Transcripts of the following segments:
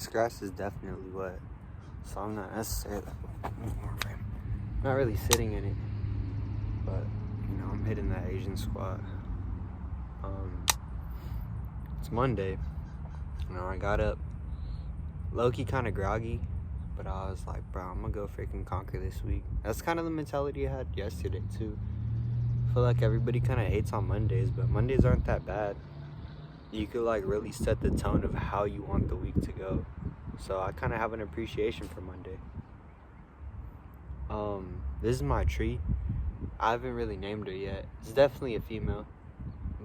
This grass is definitely wet, so I'm not necessarily not really sitting in it, but I'm hitting that Asian squat. It's Monday. I got up low-key kind of groggy, but I was like, bro, I'm gonna go freaking conquer this week. That's kind of the mentality I had yesterday too. I feel like everybody kind of hates on Mondays, but Mondays aren't that bad. You could like really set the tone of how you want the week to go. So I kind of have an appreciation for Monday. This is my tree. I haven't really named her yet. It's definitely a female,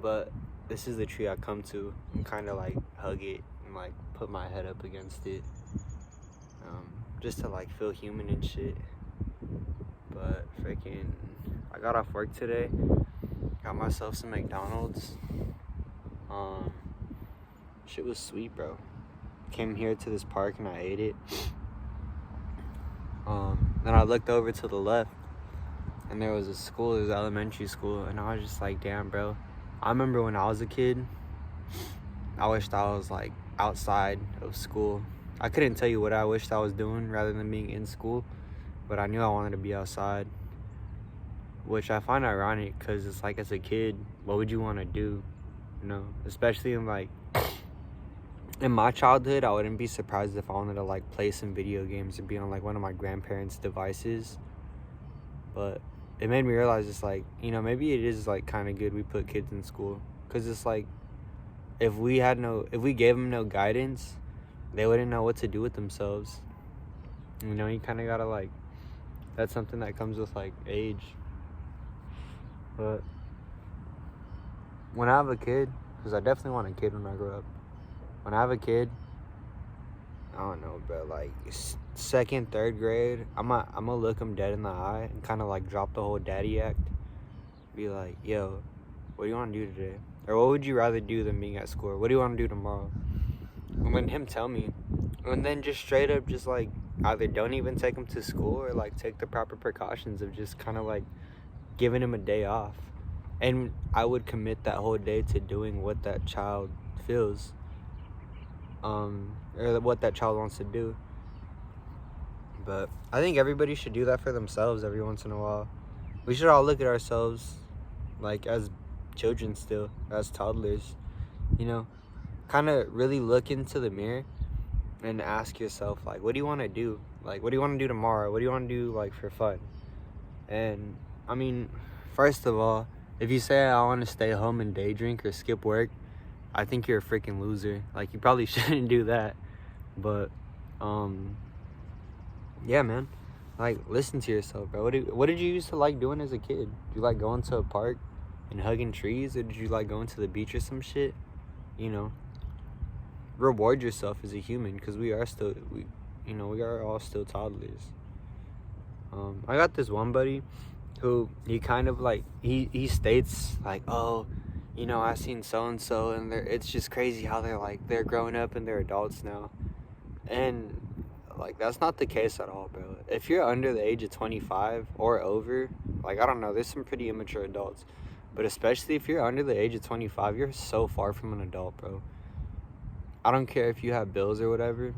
but this is the tree I come to and kind of like hug it and like put my head up against it, just to like feel human and shit. But freaking, I got off work today, got myself some McDonald's. Shit was sweet, bro. Came here to this park and I ate it. Then I looked over to the left and there was a school, it was elementary school, and I was just like, damn, bro. I remember when I was a kid, I wished I was like outside of school. I couldn't tell you what I wished I was doing rather than being in school, but I knew I wanted to be outside, which I find ironic because it's like, as a kid, what would you want to do? Especially in like, in my childhood, I wouldn't be surprised if I wanted to like play some video games or be on like one of my grandparents' devices. But it made me realize it's like, maybe it is like kind of good we put kids in school, because it's like, if we gave them no guidance, they wouldn't know what to do with themselves. You kind of gotta like, that's something that comes with like age. But when I have a kid, because I definitely want a kid when I grow up. When I have a kid, I don't know, bro, like second, third grade, I'm gonna look him dead in the eye and kind of like drop the whole daddy act. Be like, yo, what do you want to do today? Or what would you rather do than being at school? What do you want to do tomorrow? And let him tell me. And then just straight up just like either don't even take him to school or like take the proper precautions of just kind of like giving him a day off. And I would commit that whole day to doing what that child feels. Or what that child wants to do. But I think everybody should do that for themselves every once in a while. We should all look at ourselves like as children still, as toddlers, kind of really look into the mirror and ask yourself, like, what do you want to do? Like, what do you want to do tomorrow? What do you want to do, like, for fun? And I mean, first of all, if you say I want to stay home and day drink or skip work, I think you're a freaking loser. Like, you probably shouldn't do that. But yeah, man, like, listen to yourself, bro. What did you used to like doing as a kid? Did you like going to a park and hugging trees, or did you like going to the beach or some shit? Reward yourself as a human, because we are all still toddlers. I got this one buddy who he kind of like, he states like, oh, I've seen so-and-so and it's just crazy how they're growing up and they're adults now. And like, that's not the case at all, bro. If you're under the age of 25 or over, like, I don't know, there's some pretty immature adults, but especially if you're under the age of 25, you're so far from an adult, bro. I don't care if you have bills or whatever.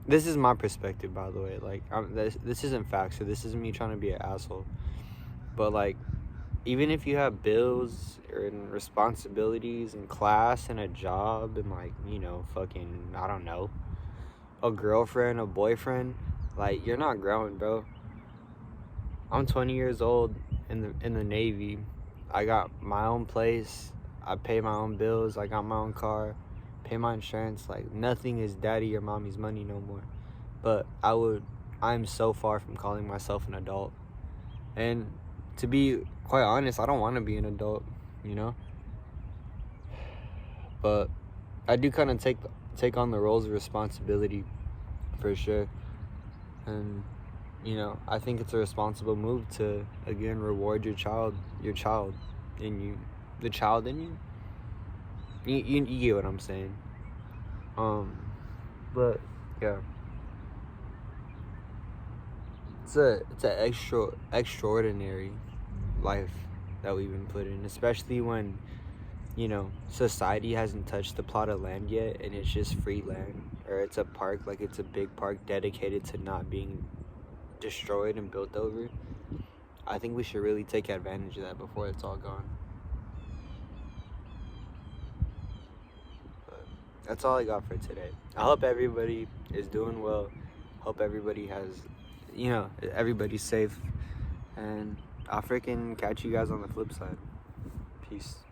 This is my perspective, by the way. Like, this isn't facts, so this isn't me trying to be an asshole. But like, even if you have bills and responsibilities and class and a job and like, fucking, I don't know, a girlfriend, a boyfriend, like, you're not growing, bro. I'm 20 years old in the Navy. I got my own place. I pay my own bills. I got my own car. Pay my insurance. Like, nothing is daddy or mommy's money no more. But I'm so far from calling myself an adult. And to be quite honest, I don't want to be an adult, but I do kind of take on the roles of responsibility, for sure. And I think it's a responsible move to, again, reward your child in you, the child in you. You get what I'm saying. But yeah, it's an extraordinary life that we've been put in, especially when you know, society hasn't touched the plot of land yet, and it's just free land, or it's a park, like it's a big park dedicated to not being destroyed and built over. I think we should really take advantage of that before it's all gone. But that's all I got for today. I hope everybody is doing well. Hope everybody has, you know, everybody's safe. And I'll freaking catch you guys on the flip side. Peace.